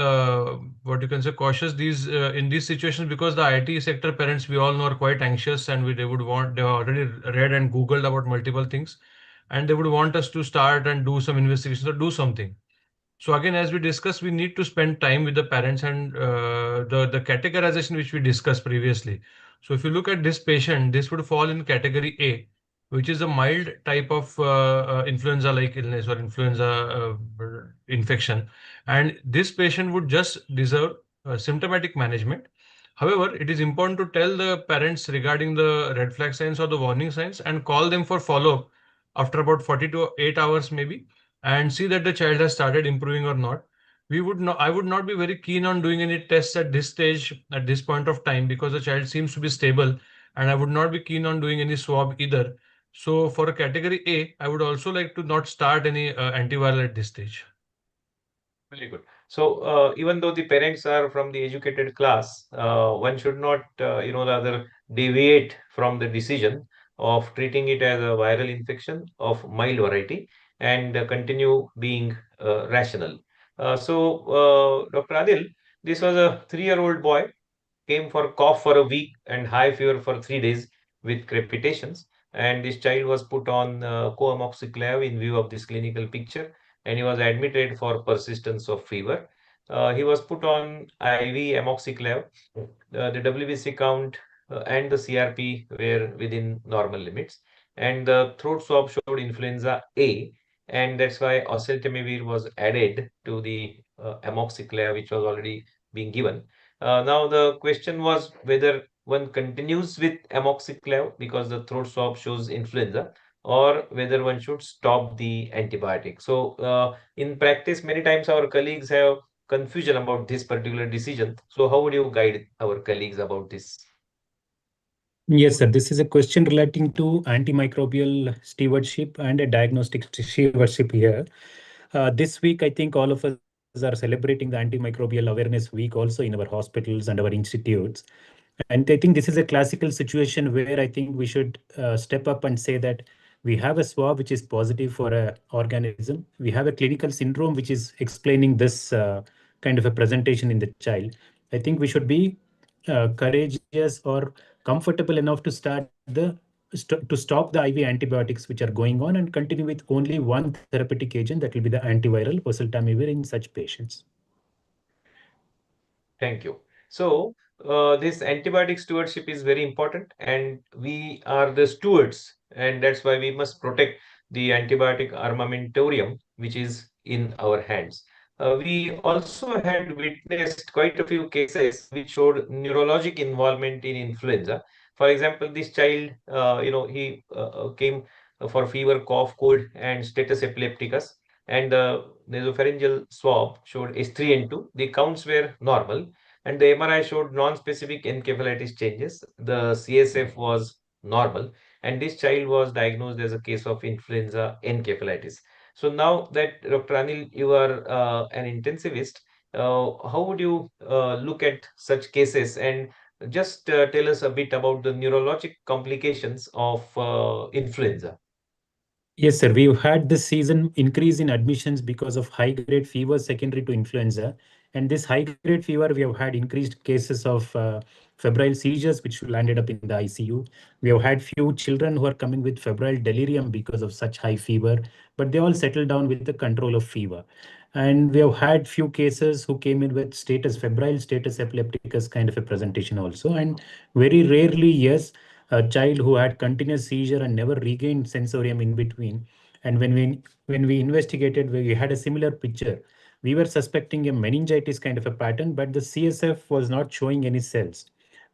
what you can say, cautious in these situations, because the IT sector parents, we all know, are quite anxious, and they have already read and Googled about multiple things, and they would want us to start and do some investigations or do something. So again, as we discussed, we need to spend time with the parents and the categorization which we discussed previously. So if you look at this patient, this would fall in category A, which is a mild type of influenza-like illness or influenza infection. And this patient would just deserve symptomatic management. However, it is important to tell the parents regarding the red flag signs or the warning signs and call them for follow-up after about 40 to 8 hours maybe, and see that the child has started improving or not. I would not be very keen on doing any tests at this stage, at this point of time, because the child seems to be stable, and I would not be keen on doing any swab either. So for a category A, I would also like to not start any antiviral at this stage. Very good. So, even though the parents are from the educated class, one should not, rather deviate from the decision of treating it as a viral infection of mild variety and continue being rational. Dr. Adil, this was a 3-year-old boy, came for cough for a week and high fever for 3 days with crepitations. And this child was put on co-amoxiclav in view of this clinical picture, and he was admitted for persistence of fever. He was put on IV amoxiclav. The WBC count and the CRP were within normal limits, and the throat swab showed influenza A, and that's why oseltamivir was added to the amoxiclav, which was already being given. Now the question was whether one continues with amoxiclav because the throat swab shows influenza, or whether one should stop the antibiotic. So in practice, many times our colleagues have confusion about this particular decision. So how would you guide our colleagues about this? Yes, sir. This is a question relating to antimicrobial stewardship and a diagnostic stewardship here. This week, I think all of us are celebrating the Antimicrobial Awareness Week also in our hospitals and our institutes. And I think this is a classical situation where I think we should step up and say that we have a swab which is positive for a organism. We have a clinical syndrome which is explaining this kind of a presentation in the child. I think we should be courageous or comfortable enough to to stop the IV antibiotics which are going on and continue with only one therapeutic agent, that will be the antiviral oseltamivir in such patients. Thank you. So, this antibiotic stewardship is very important, and we are the stewards, and that's why we must protect the antibiotic armamentarium, which is in our hands. We also had witnessed quite a few cases which showed neurologic involvement in influenza. For example, this child, he came for fever, cough, cold, and status epilepticus, and the nasopharyngeal swab showed H3N2. The counts were normal, and the MRI showed non-specific encephalitis changes. The CSF was normal, and this child was diagnosed as a case of influenza encephalitis. So now that Dr. Anil, you are an intensivist, how would you look at such cases, and just tell us a bit about the neurologic complications of influenza? Yes, sir. We've had this season increase in admissions because of high-grade fever secondary to influenza. And this high-grade fever, we have had increased cases of febrile seizures, which landed up in the ICU. We have had few children who are coming with febrile delirium because of such high fever, but they all settled down with the control of fever. And we have had few cases who came in with febrile status epilepticus kind of a presentation also. And very rarely, yes, a child who had continuous seizure and never regained sensorium in between. And when we investigated, we had a similar picture. We were suspecting a meningitis kind of a pattern, but the CSF was not showing any cells.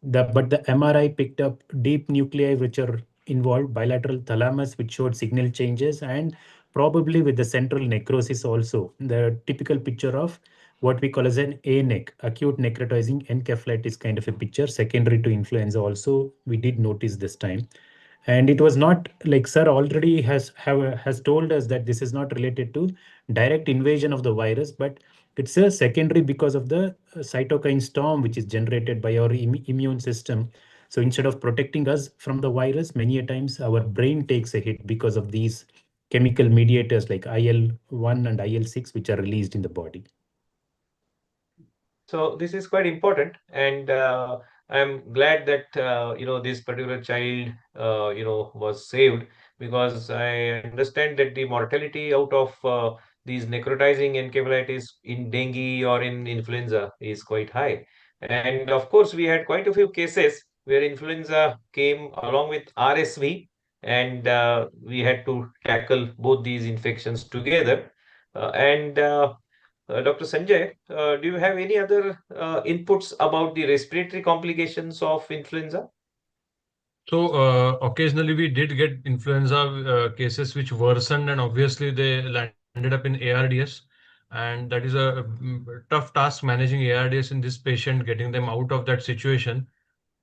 But the MRI picked up deep nuclei which are involved, bilateral thalamus which showed signal changes, and probably with the central necrosis also. The typical picture of what we call as an ANEC, acute necrotizing encephalitis kind of a picture, secondary to influenza also, we did notice this time. And it was not like sir already has told us that this is not related to direct invasion of the virus, but it's a secondary because of the cytokine storm which is generated by our immune system. So instead of protecting us from the virus, many a times our brain takes a hit because of these chemical mediators like IL-1 and IL-6 which are released in the body. So this is quite important, and I'm glad that this particular child was saved, because I understand that the mortality out of these necrotizing encephalitis in dengue or in influenza is quite high. And of course, we had quite a few cases where influenza came along with RSV, and we had to tackle both these infections together. And Dr. Sanjay, do you have any other inputs about the respiratory complications of influenza? So occasionally we did get influenza cases which worsened, and obviously they landed up in ARDS. And that is a tough task managing ARDS in this patient, getting them out of that situation.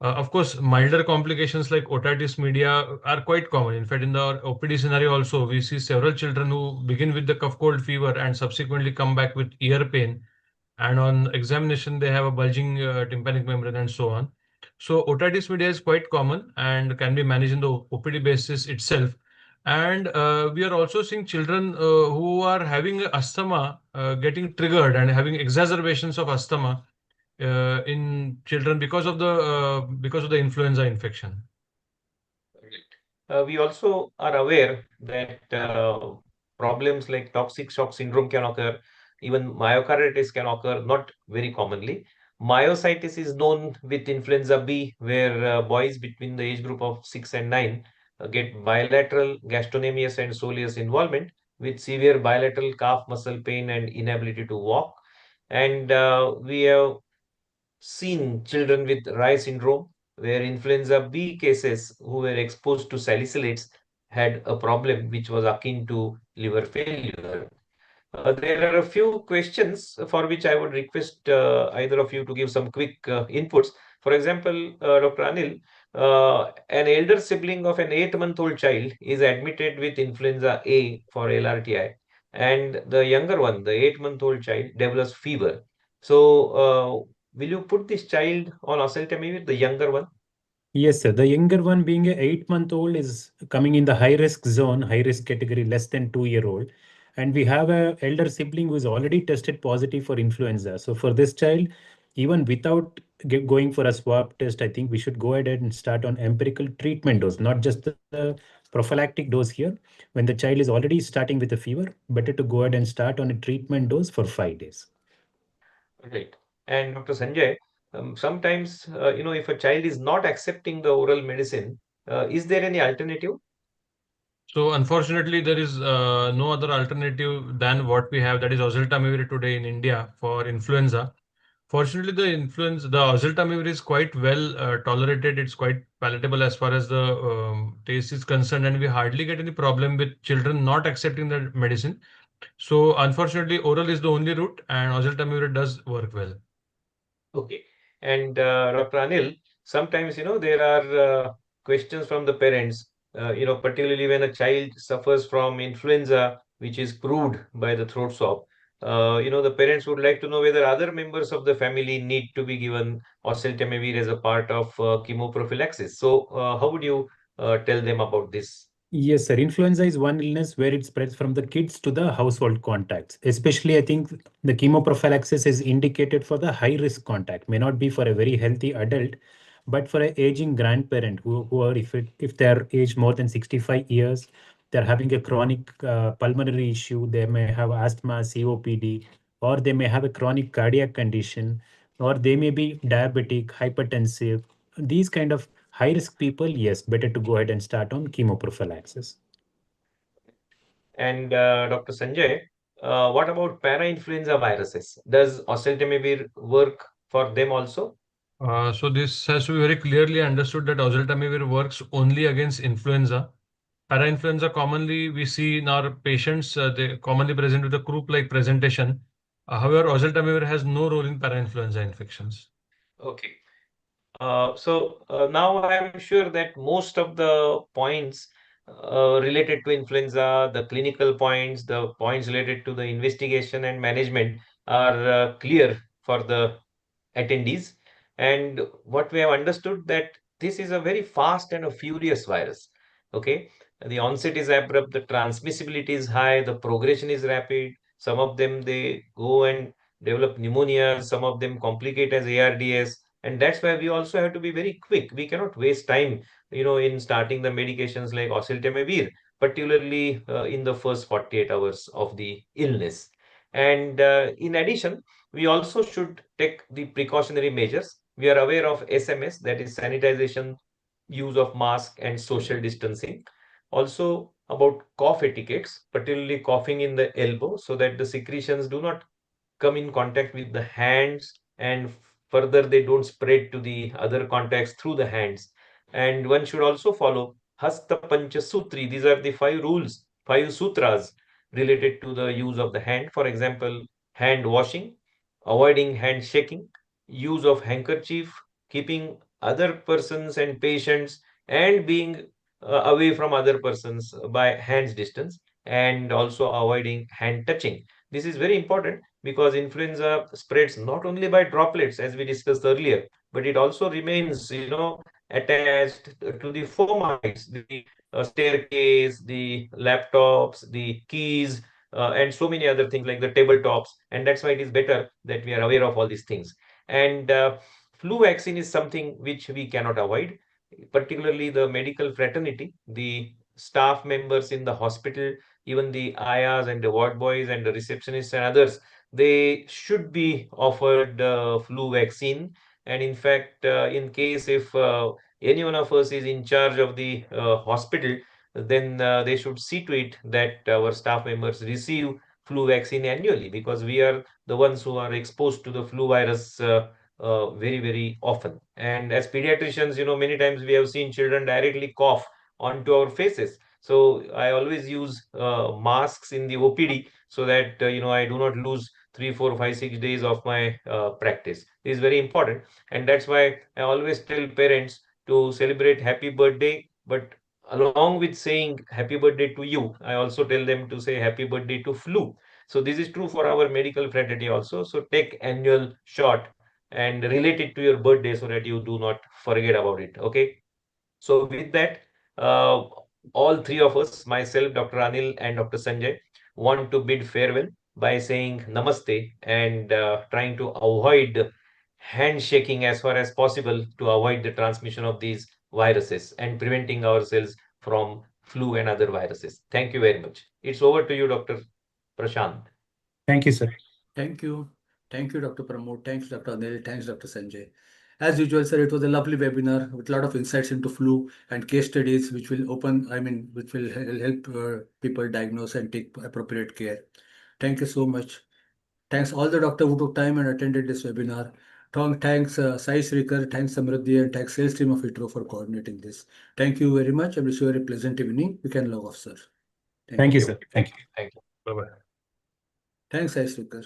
Of course, milder complications like otitis media are quite common. In fact, in the OPD scenario also, we see several children who begin with the cough cold fever and subsequently come back with ear pain. And on examination, they have a bulging tympanic membrane and so on. So otitis media is quite common and can be managed in the OPD basis itself. And we are also seeing children who are having asthma getting triggered and having exacerbations of asthma in children because of the influenza infection. We also are aware that problems like toxic shock syndrome can occur, even myocarditis can occur, not very commonly. Myositis is known with influenza B, where boys between the age group of 6 and 9 get bilateral gastrocnemius and soleus involvement with severe bilateral calf muscle pain and inability to walk. And we have seen children with Rye syndrome, where influenza B cases who were exposed to salicylates had a problem which was akin to liver failure. There are a few questions for which I would request either of you to give some quick inputs. For example, Dr. Anil, an elder sibling of an 8-month-old child is admitted with influenza A for LRTI, and the younger one, the 8-month-old child, develops fever. So, will you put this child on oseltamivir, the younger one? Yes, sir. The younger one being a 8-month-old is coming in the high risk zone, high risk category, less than 2-year-old. And we have a elder sibling who is already tested positive for influenza. So for this child, even without going for a swab test, I think we should go ahead and start on empirical treatment dose, not just the prophylactic dose here. When the child is already starting with a fever, better to go ahead and start on a treatment dose for 5 days. Right. And Dr. Sanjay, sometimes, if a child is not accepting the oral medicine, is there any alternative? So unfortunately, there is no other alternative than what we have, that is oseltamivir today in India for influenza. Fortunately, the oseltamivir is quite well tolerated. It's quite palatable as far as the taste is concerned, and we hardly get any problem with children not accepting the medicine. So unfortunately, oral is the only route, and oseltamivir does work well. Okay. And Dr. Anil, sometimes, there are questions from the parents, particularly when a child suffers from influenza, which is proved by the throat swab. The parents would like to know whether other members of the family need to be given oseltamivir as a part of chemoprophylaxis. So, how would you tell them about this? Yes, sir. Influenza is one illness where it spreads from the kids to the household contacts. Especially, I think the chemoprophylaxis is indicated for the high risk contact. May not be for a very healthy adult, but for an aging grandparent who are, if they're aged more than 65 years, they're having a chronic pulmonary issue, they may have asthma, COPD, or they may have a chronic cardiac condition, or they may be diabetic, hypertensive. These kind of high risk people, yes, better to go ahead and start on chemoprophylaxis. And Dr. Sanjay, what about para-influenza viruses? Does oseltamivir work for them also? So this has to be very clearly understood that oseltamivir works only against influenza. Para-influenza commonly we see in our patients, they commonly present with a croup-like presentation. However, oseltamivir has no role in para-influenza infections. Okay. Now I'm sure that most of the points related to influenza, the clinical points, the points related to the investigation and management are clear for the attendees. And what we have understood that this is a very fast and a furious virus. Okay, the onset is abrupt, the transmissibility is high, the progression is rapid. Some of them they go and develop pneumonia, some of them complicate as ARDS, and that's why we also have to be very quick. We cannot waste time, in starting the medications like Oseltamivir, particularly in the first 48 hours of the illness. And in addition, we also should take the precautionary measures. We are aware of SMS, that is sanitization, use of mask and social distancing. Also about cough etiquettes, particularly coughing in the elbow so that the secretions do not come in contact with the hands and further they don't spread to the other contacts through the hands. And one should also follow Hasta Pancha Sutri. These are the 5 rules, 5 sutras related to the use of the hand. For example, hand washing, avoiding hand shaking, use of handkerchief, keeping other persons and patients and being away from other persons by hands distance, and also avoiding hand touching. This is very important because influenza spreads not only by droplets, as we discussed earlier, but it also remains, attached to the fomites, the staircase, the laptops, the keys, and so many other things like the tabletops. And that's why it is better that we are aware of all these things. And flu vaccine is something which we cannot avoid, particularly the medical fraternity, the staff members in the hospital, even the ayas and the ward boys and the receptionists and others, they should be offered flu vaccine. And in fact, in case if any one of us is in charge of the hospital, then they should see to it that our staff members receive flu vaccine annually, because we are the ones who are exposed to the flu virus very, very often. And as pediatricians, many times we have seen children directly cough onto our faces. So I always use masks in the OPD so that I do not lose 3, 4, 5, 6 days of my practice. This is very important, and that's why I always tell parents to celebrate happy birthday. But along with saying happy birthday to you, I also tell them to say happy birthday to flu. So this is true for our medical fraternity also. So take annual shot and relate it to your birthday so that you do not forget about it. Okay. So with that, uh, all three of us, myself, Dr. Anil and Dr. Sanjay, want to bid farewell by saying namaste and trying to avoid handshaking as far as possible to avoid the transmission of these viruses and preventing ourselves from flu and other viruses. Thank you very much. It's over to you, Dr. Prashant. Thank you, sir. Thank you. Thank you, Dr. Pramod. Thanks, Dr. Anil. Thanks, Dr. Sanjay. As usual, sir, it was a lovely webinar with a lot of insights into flu and case studies, which will which will help people diagnose and take appropriate care. Thank you so much. Thanks all the doctor who took time and attended this webinar. Thanks Sai Srikar, thanks Samruddhi, and thanks sales team of ITRO for coordinating this. Thank you very much. I wish you a very pleasant evening. You can log off, sir. Thank you, sir. Thank you. Thank you. Bye-bye. Thanks, Sai Srikar.